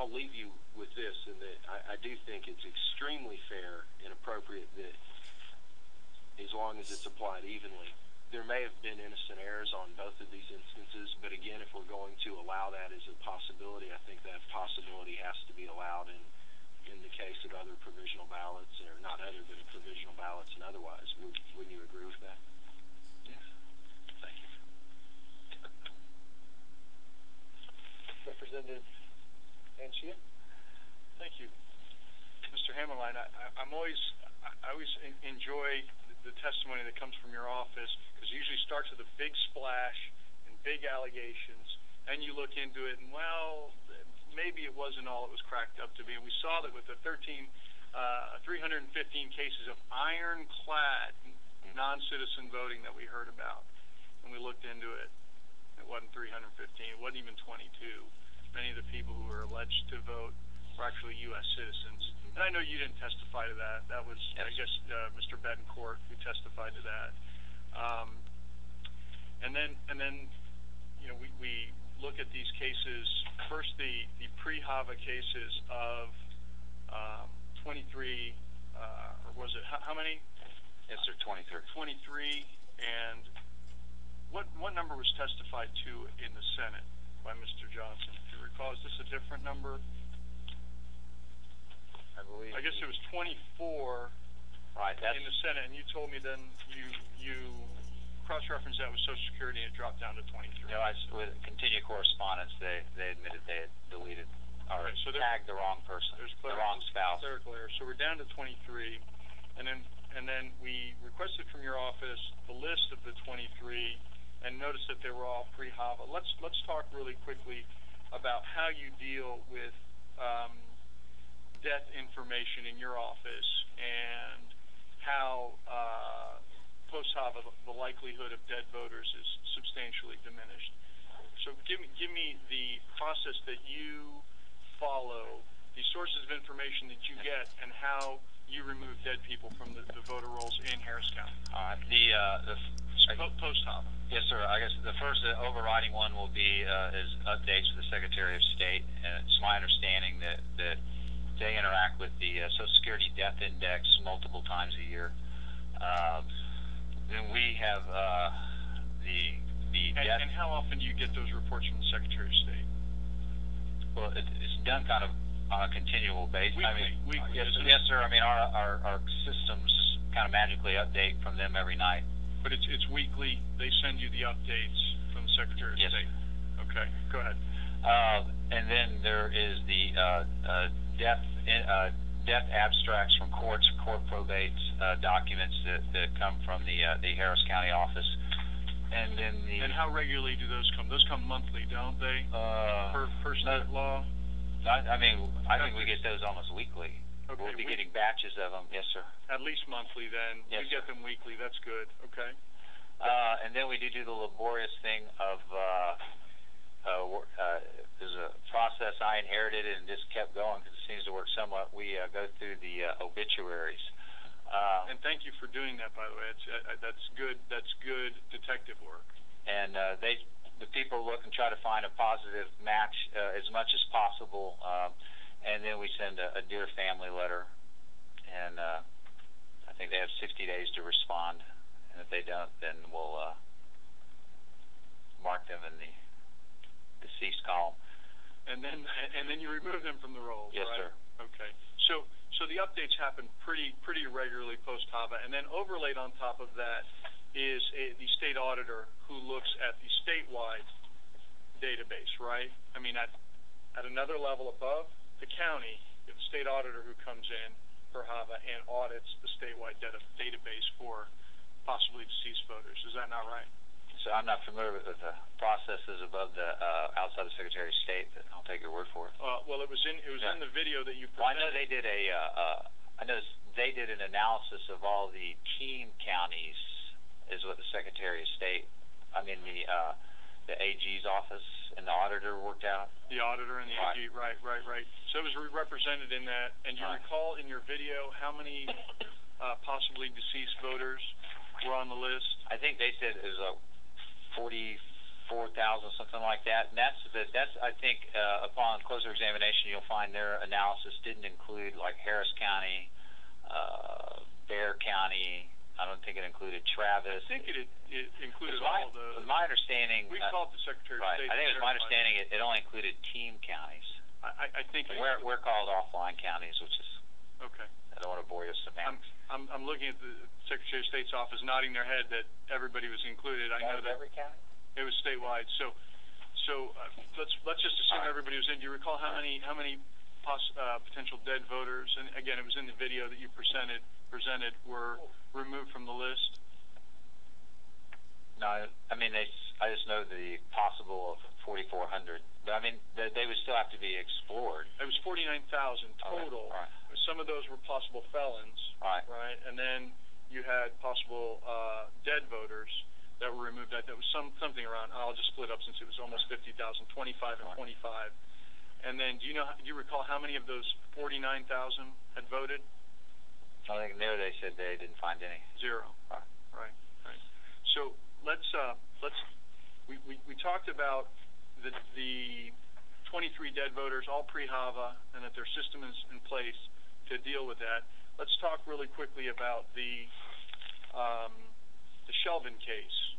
I'll leave you with this, in that I do think it's extremely fair and appropriate that, as long as it's applied evenly, there may have been innocent errors on both of these instances, but again, if we're going to allow that as a possibility, I think that possibility has to be allowed in the case of other provisional ballots, or not other, but provisional ballots and otherwise. Wouldn't you agree with that? Yes. Thank you. Representative Anchia. Thank you, Mr. Hammerline. I always enjoy the testimony that comes from your office, because it usually starts with a big splash and big allegations, and you look into it, and well, maybe it wasn't all it was cracked up to be. And we saw that with the 315 cases of ironclad non-citizen voting that we heard about, and we looked into it. It wasn't 315. It wasn't even 22. Many of the people who were alleged to vote were actually U.S. citizens. And I know you didn't testify to that. That was, yes, I guess, Mr. Betancourt who testified to that. And then, you know, we look at these cases. First, the pre-HAVA cases of 23, or was it how many? Yes, sir, 23. 23, and what number was testified to in the Senate by Mr. Johnson? Do you recall? Is this a different number? I guess it was 24 right, in the Senate, and you told me then you cross-referenced that with Social Security and it dropped down to 23. No, with continued correspondence, they admitted they had deleted or right, so tagged the wrong person, the wrong spouse. Clerical error. So we're down to 23, and then we requested from your office the list of the 23, and noticed that they were all pre-HAVA. Let's talk really quickly about how you deal with death information in your office, and how post-HAVA the likelihood of dead voters is substantially diminished. So give me the process that you follow, the sources of information that you get, and how you remove dead people from the voter rolls in Harris County. Post-HAVA. Yes, sir. I guess the first overriding one will be is updates to the Secretary of State, and it's my understanding that they interact with the Social Security Death Index multiple times a year. Then we have the death. And how often do you get those reports from the Secretary of State? Well, it's done kind of on a continual basis. Weekly, yes, sir. I mean, our systems kind of magically update from them every night. But it's weekly. They send you the updates from the Secretary of State. Okay, go ahead. And then there is the death abstracts from court probate documents that come from the Harris County office. And then and how regularly do those come? Those come monthly, don't they? Per state law. I think we get those almost weekly. Okay, we'll be getting batches of them. Yes, sir. At least monthly, then. Yes, you get them weekly. That's good. Okay. And then we do the laborious thing of there's a process I inherited and just kept going because it seems to work somewhat. We go through the obituaries. And thank you for doing that, by the way. That's good. That's good detective work. And the people look and try to find a positive match as much as possible. And then we send a Dear Family letter, and I think they have 60 days to respond. And if they don't, then we'll mark them in the deceased column. And then you remove them from the rolls. Yes, right? sir. Okay. So the updates happen pretty regularly post-HAVA, and then overlaid on top of that is the state auditor who looks at the statewide database, right? I mean, at another level above the county, you have a state auditor who comes in for HAVA and audits the statewide database for possibly deceased voters. Is that not right? So I'm not familiar with the processes above the outside the Secretary of State, but I'll take your word for it. Well, it was in the video that you presented. Well, I know they did an analysis of all the team counties, is what the Secretary of State, the AG's office and the auditor worked out. The auditor and the AG, right. So it was represented in that. And you recall in your video how many possibly deceased voters were on the list? I think they said it was 45 4,000, something like that. And that's I think upon closer examination, you'll find their analysis didn't include like Harris County, Bexar County. I don't think it included Travis. I think it included all all the. It was my understanding. We called the Secretary of right. State. I think it was my understanding it only included team counties. I think we're called offline counties, which is okay. I don't want to bore you with semantics. I'm looking at the Secretary of State's office nodding their head that everybody was included. I know that every county. it was statewide. So let's just assume everybody was in. Do you recall how many potential dead voters? And again, it was in the video that you presented were removed from the list. No, I mean I just know the possible of 4,400. But I mean they would still have to be explored. It was 49,000 total. Right. Some of those were possible felons. Right. Right. And then you had possible dead voters that were removed. That was something around. I'll just split up since it was almost 50,000, 25 and 25. And then do you recall how many of those 49,000 had voted? I think there they said they didn't find any. Zero. Right. So we talked about the 23 dead voters, all pre-HAVA, and that their system is in place to deal with that. Let's talk really quickly about the Shelvin case.